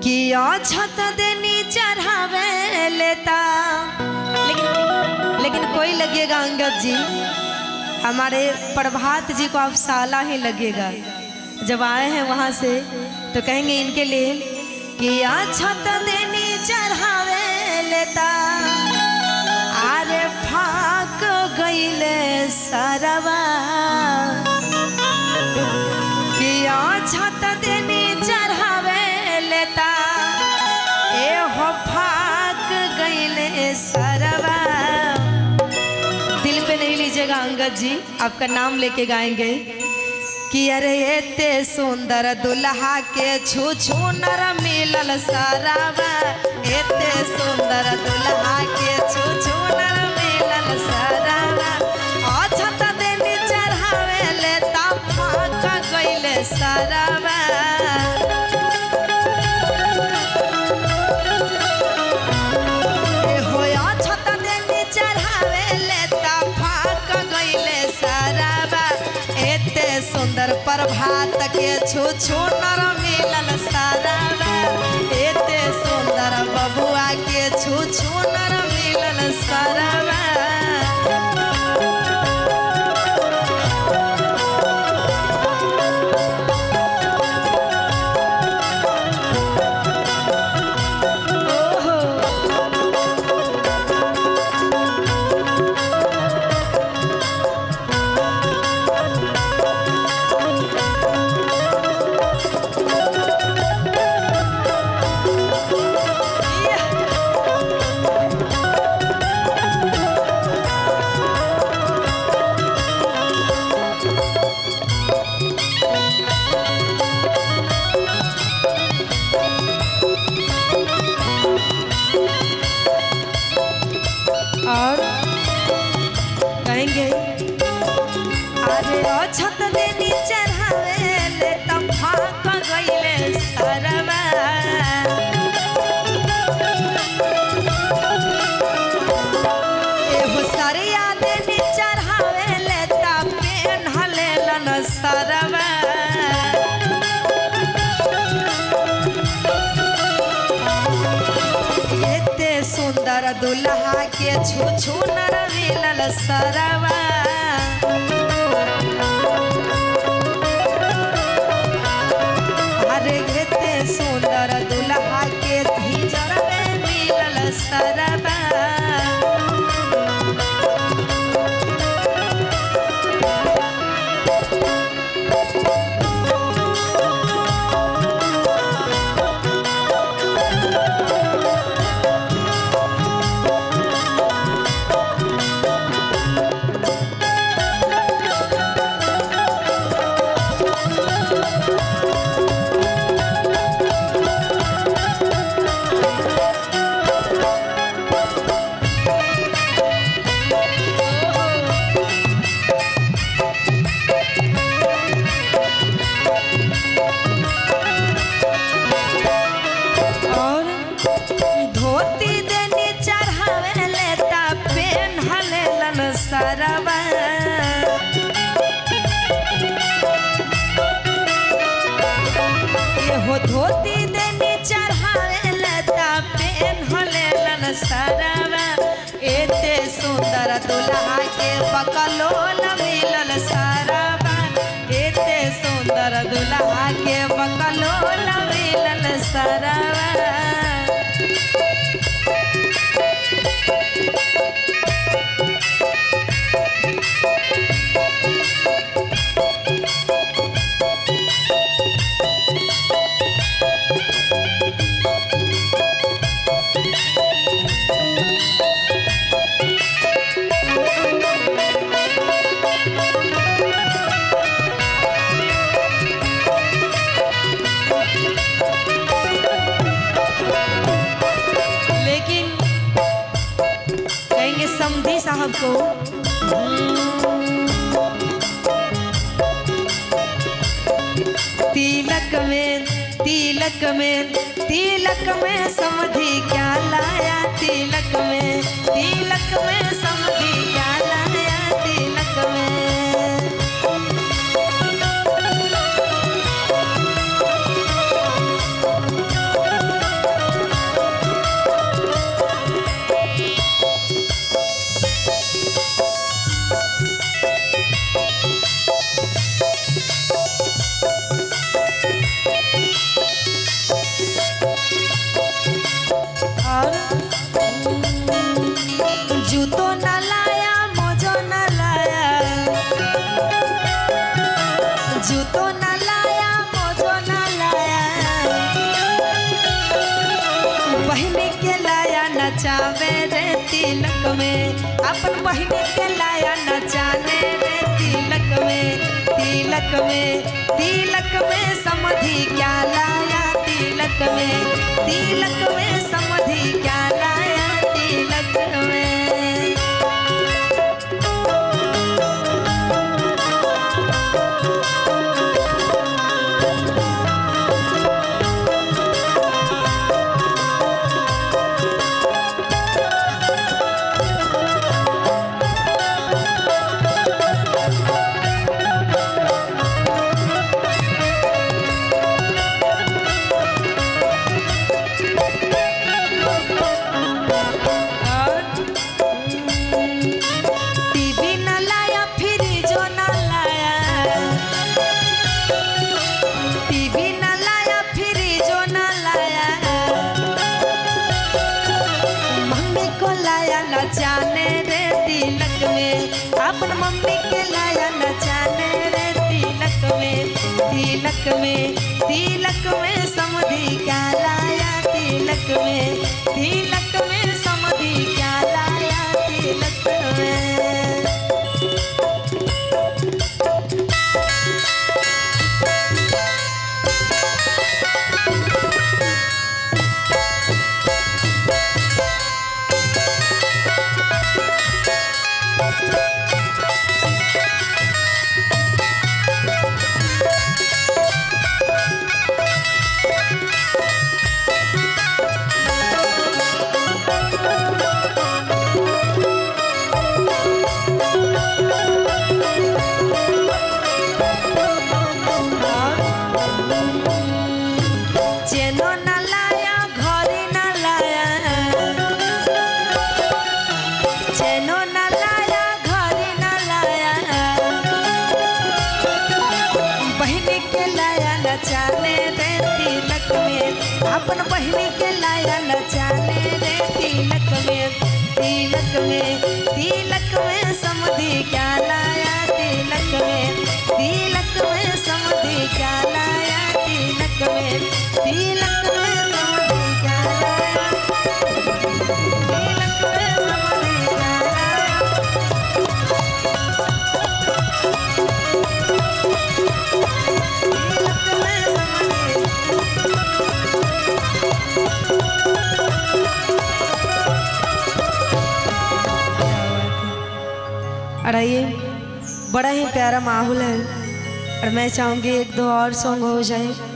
कि छत देनी चढ़ावे लेता, लेकिन कोई लगेगा अंगद जी, हमारे प्रभात जी को अब साला ही लगेगा। जब आए हैं वहाँ से तो कहेंगे इनके लिए कि छत देनी चढ़ावे लेता, अरे फाक गईले सरवा, कि छत देनी चढ़ावे लेता, ए हो फाक गईले सरवा। दिल पे नहीं लीजिएगा अंगद जी, आपका नाम लेके गाएंगे कि अरे एते सुंदर दुल्हा के छू छू नर मिलल सरवा, एते सुंदर दुल्हा के छू छू नर मिलल सरवा, छत देनी चढ़ावे लेता फाक गईले सरवा। छत देनी चढ़ावे लेता फाक गईले सरवा, एते सुंदर प्रभात के छू छू नर मिलल सरवा, एते सुंदर बबुआ के छू छू नर मिलल सरवा। और कहेंगे अरे छत देनी चढ़ावे लेता फाक गईले सरवा, एहो सरिया देनी चढ़ावे लेता पेन्हले लन सरवा, एते सुंदर दुल्हा के छू छू नर मिलल सरवा, अरे एते सुंदर दुल्हा के धीजर में मिलल सरवा। सरवा हो धोती देनी चढ़ावे लेता पेन्हले लन सरवा, एते सुंदर दुल्हा के बकलोल मिलल सरवा, एते सुंदर दुल्हा के बकलोल मिलल सरवा। समधी साहब को तिलक में तिलक में तिलक में समधी क्या लाया, तिलक में समधी क्या लाया, तिलक में अपन बहिनी के लाया नचाने रे तिलक में समधि क्या लाया तिलक में समधि क्या लाया तिलक में। नचाने रे तिलक में अपन मम्मी के लाया नचाने रे तिलक में समधि क्या लाया तिलक में समधि क्या लाया तिलक में। नचाने रे तिलक में अपन बहिनी के लाया नचाने रे तिलक में समधि क्या लाया तिलक में समधि क्या लाया तिलक में समधि क्या लाया और ये बड़ा ही प्यारा माहौल है और मैं चाहूँगी एक दो और सॉन्ग हो जाए।